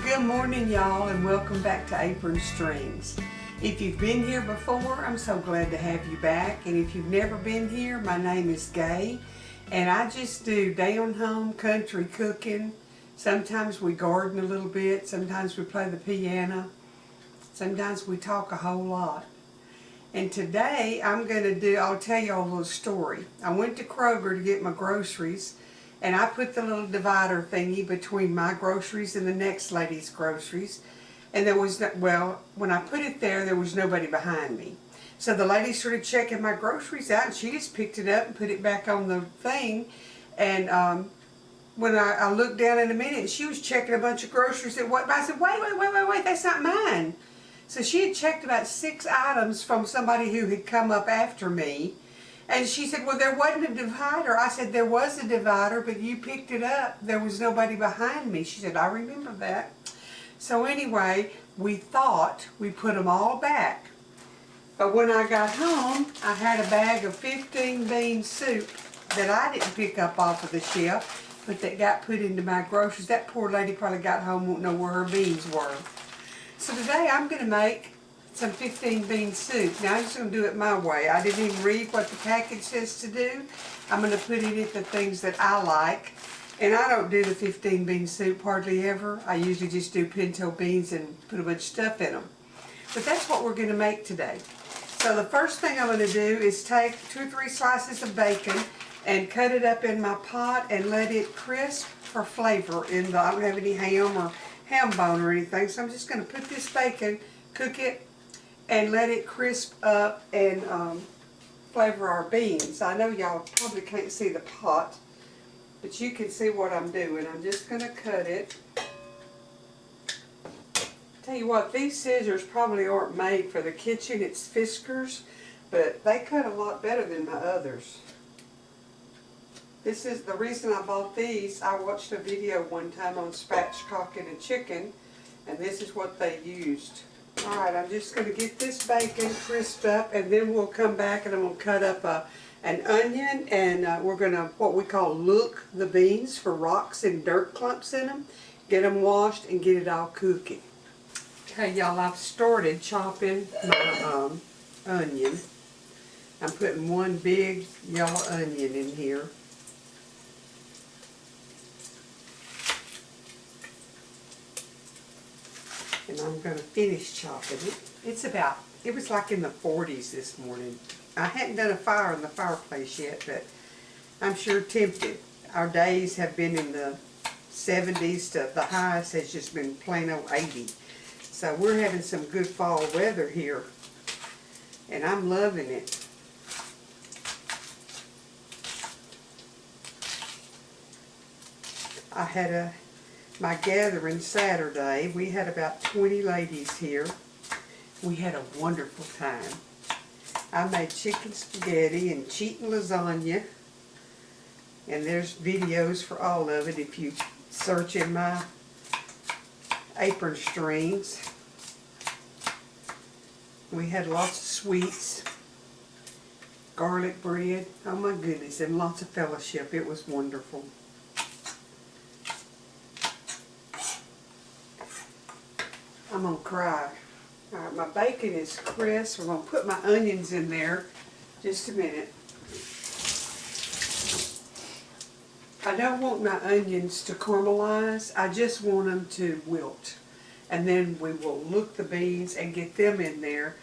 Good morning, y'all, and welcome back to Apron Strings. If you've been here before, I'm so glad to have you back. And if you've never been here, my name is Gay, and I just do down-home country cooking. Sometimes we garden a little bit, sometimes we play the piano, sometimes we talk a whole lot. And today I'll tell you a little story. I went to Kroger to get my groceries, and I put the little divider thingy between my groceries and the next lady's groceries. And there was, when I put it there was nobody behind me. So the lady started checking my groceries out, and she just picked it up and put it back on the thing. And when I looked down in a minute, she was checking a bunch of groceries that wasn't. I said, wait, that's not mine. So she had checked about 6 items from somebody who had come up after me. And she said, well, there wasn't a divider. I said, there was a divider, but you picked it up. There was nobody behind me. She said, I remember that. So anyway, we thought we put them all back. But when I got home, I had a bag of 15 bean soup that I didn't pick up off of the shelf, but that got put into my groceries. That poor lady probably got home, won't know where her beans were. So today I'm going to make some 15 bean soup. Now I'm just going to do it my way. I didn't even read what the package says to do. I'm going to put in it the things that I like. And I don't do the 15 bean soup hardly ever. I usually just do pinto beans and put a bunch of stuff in them. But that's what we're going to make today. So the first thing I'm going to do is take 2 or 3 slices of bacon and cut it up in my pot and let it crisp for flavor. I don't have any ham or ham bone or anything, so I'm just going to put this bacon, cook it, and let it crisp up and flavor our beans. I know y'all probably can't see the pot, but you can see what I'm doing. I'm just going to cut it. Tell you what, these scissors probably aren't made for the kitchen. It's Fiskars, but they cut a lot better than my others. This is the reason I bought these. I watched a video one time on spatchcocking and chicken, and this is what they used. Alright, I'm just going to get this bacon crisped up, and then we'll come back and I'm going to cut up an onion, and we're going to, what we call, look the beans for rocks and dirt clumps in them. Get them washed and get it all cooking. Okay, y'all, I've started chopping my onion. I'm putting one big yellow onion in here. And I'm going to finish chopping it. It was like in the 40s this morning. I hadn't done a fire in the fireplace yet, but I'm sure tempted. Our days have been in the 70s to the highest has just been plain old 80. So we're having some good fall weather here, and I'm loving it. I had my gathering Saturday. We had about 20 ladies here. We had a wonderful time. I made chicken spaghetti and cheatin' lasagna, and there's videos for all of it if you search in my Apron Strings. We had lots of sweets, garlic bread, oh my goodness, and lots of fellowship. It was wonderful. I'm going to cry. Alright, my bacon is crisp. We're going to put my onions in there. Just a minute. I don't want my onions to caramelize. I just want them to wilt. And then we will look the beans and get them in there.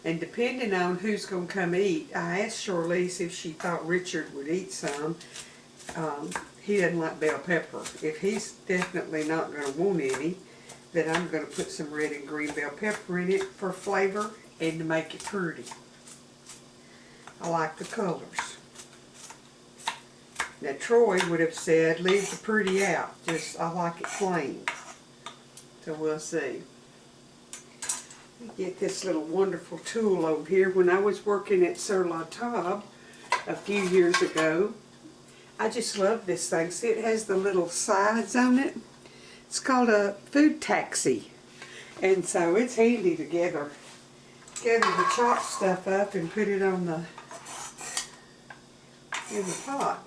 And depending on who's going to come eat, I asked Charlize if she thought Richard would eat some. He doesn't like bell pepper. If he's definitely not going to want any, then I'm going to put some red and green bell pepper in it for flavor and to make it pretty. I like the colors. Now Troy would have said, leave the pretty out. I like it plain. So we'll see. Get this little wonderful tool over here. When I was working at Sur La Table a few years ago, I just love this thing. See, it has the little sides on it. It's called a food taxi, and so it's handy to gather the chopped stuff up and put it on in the pot.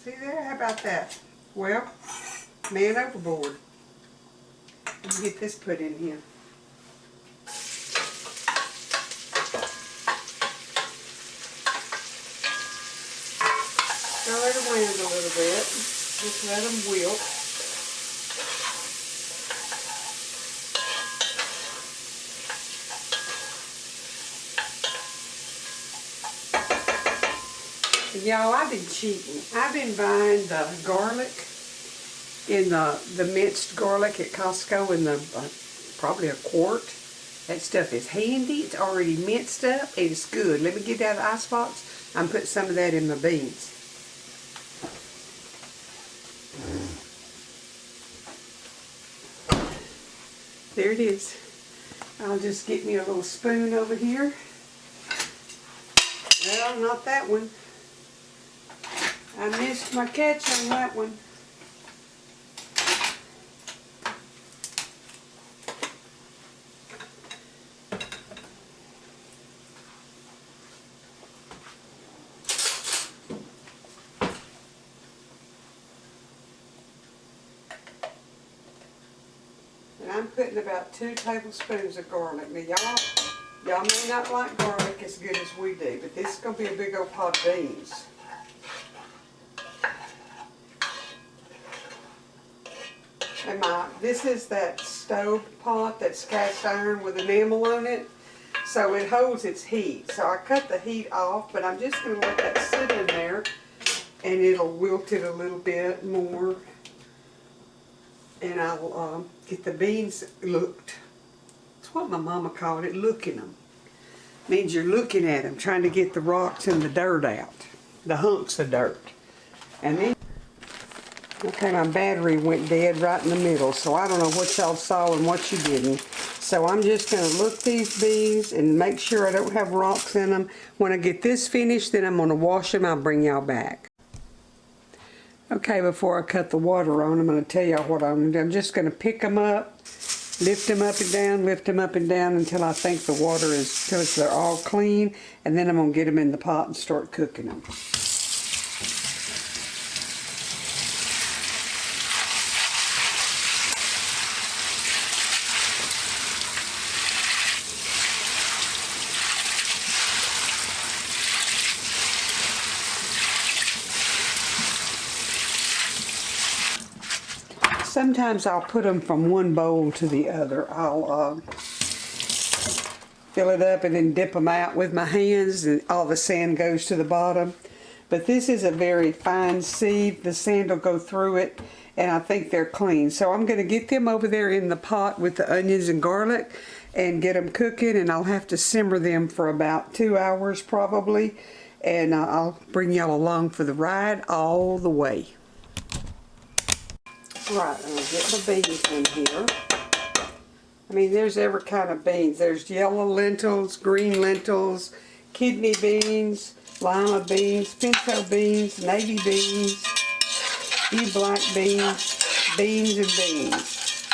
See there? How about that? Well, man overboard. Let me get this put in here. Stir it around a little bit. Just let them wilt. Y'all, I've been cheating. I've been buying the garlic in the minced garlic at Costco in the probably a quart. That stuff is handy. It's already minced up. It's good. Let me get it out of the icebox. I'm putting some of that in my beans. There it is. I'll just get me a little spoon over here. Well, not that one. I missed my catch on that one. And I'm putting about 2 tablespoons of garlic. Now y'all may not like garlic as good as we do, but this is going to be a big old pot of beans. And this is that stove pot that's cast iron with enamel on it, so it holds its heat. So I cut the heat off, but I'm just going to let that sit in there, and it'll wilt it a little bit more. And I'll get the beans looked. That's what my mama called it, looking them. Means you're looking at them, trying to get the rocks and the dirt out, the hunks of dirt. And then, okay, my battery went dead right in the middle, so I don't know what y'all saw and what you didn't. So I'm just going to look these beans and make sure I don't have rocks in them. When I get this finished, then I'm going to wash them. I'll bring y'all back. Okay, before I cut the water on, I'm going to tell y'all what I'm going to do. I'm just going to pick them up, lift them up and down, lift them up and down until I think the water is, till they're all clean. And then I'm going to get them in the pot and start cooking them. Sometimes I'll put them from one bowl to the other. I'll fill it up and then dip them out with my hands, and all the sand goes to the bottom. But this is a very fine seed. The sand will go through it, and I think they're clean. So I'm going to get them over there in the pot with the onions and garlic and get them cooking, and I'll have to simmer them for about 2 hours probably. And I'll bring y'all along for the ride all the way. Right, I'm going to get my beans in here. I mean, there's every kind of beans. There's yellow lentils, green lentils, kidney beans, lima beans, pinto beans, navy beans, black beans, beans and beans.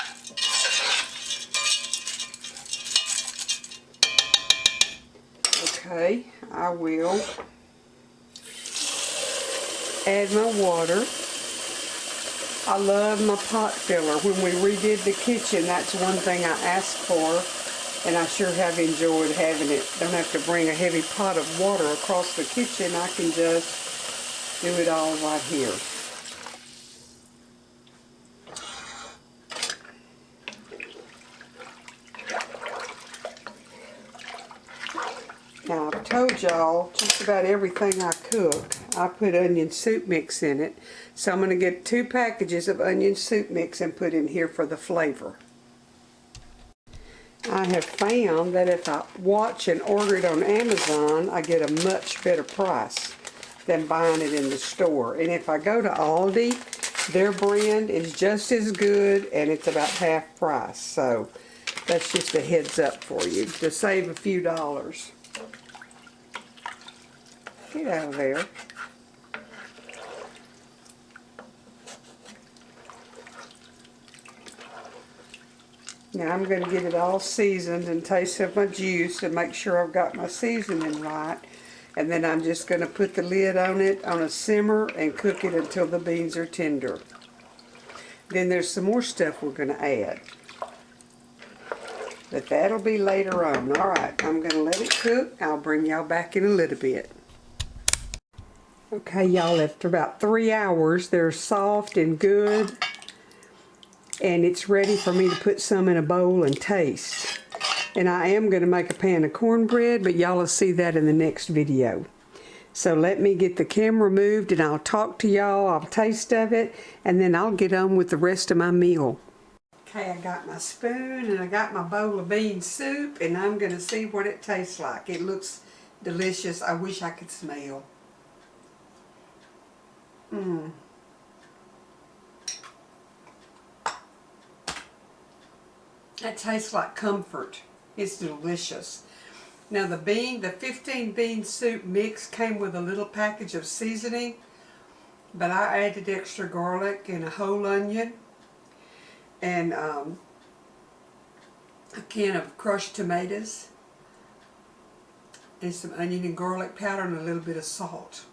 Okay, I will add my water. I love my pot filler. When we redid the kitchen, that's one thing I asked for, and I sure have enjoyed having it. Don't have to bring a heavy pot of water across the kitchen. I can just do it all right here. Now, I've told y'all just about everything I cook, I put onion soup mix in it. So I'm going to get 2 packages of onion soup mix and put in here for the flavor. I have found that if I watch and order it on Amazon, I get a much better price than buying it in the store. And if I go to Aldi, their brand is just as good and it's about half price. So that's just a heads up for you to save a few dollars. Get out of there. Now I'm going to get it all seasoned and taste of my juice and make sure I've got my seasoning right. And then I'm just going to put the lid on it on a simmer and cook it until the beans are tender. Then there's some more stuff we're going to add. But that'll be later on. Alright, I'm going to let it cook. I'll bring y'all back in a little bit. Okay, y'all, after about 3 hours, they're soft and good. And it's ready for me to put some in a bowl and taste. And I am going to make a pan of cornbread, but y'all will see that in the next video. So let me get the camera moved and I'll talk to y'all, I'll taste of it, and then I'll get on with the rest of my meal. Okay, I got my spoon and I got my bowl of bean soup, and I'm going to see what it tastes like. It looks delicious. I wish I could smell. That tastes like comfort. It's delicious. Now the 15 bean soup mix came with a little package of seasoning, but I added extra garlic and a whole onion and a can of crushed tomatoes and some onion and garlic powder and a little bit of salt.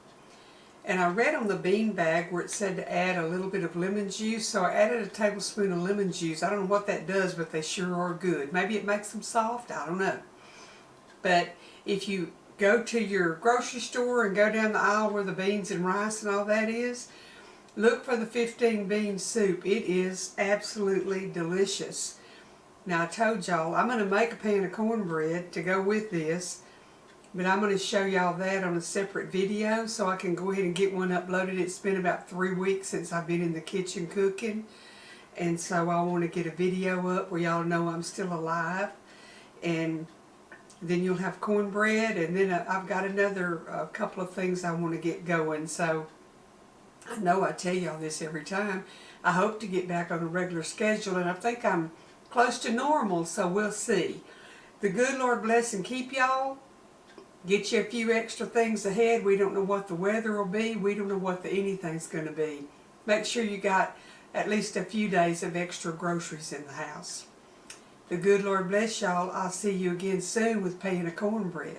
And I read on the bean bag where it said to add a little bit of lemon juice, so I added a tablespoon of lemon juice. I don't know what that does, but they sure are good. Maybe it makes them soft, I don't know. But if you go to your grocery store and go down the aisle where the beans and rice and all that is, look for the 15 bean soup. It is absolutely delicious. Now I told y'all I'm going to make a pan of cornbread to go with this, but I'm going to show y'all that on a separate video so I can go ahead and get one uploaded. It's been about 3 weeks since I've been in the kitchen cooking, and so I want to get a video up where y'all know I'm still alive. And then you'll have cornbread, and then I've got another couple of things I want to get going. So I know I tell y'all this every time. I hope to get back on a regular schedule, and I think I'm close to normal, so we'll see. The good Lord bless and keep y'all. Get you a few extra things ahead. We don't know what the weather will be. We don't know what anything's going to be. Make sure you got at least a few days of extra groceries in the house. The good Lord bless y'all. I'll see you again soon with pan of cornbread.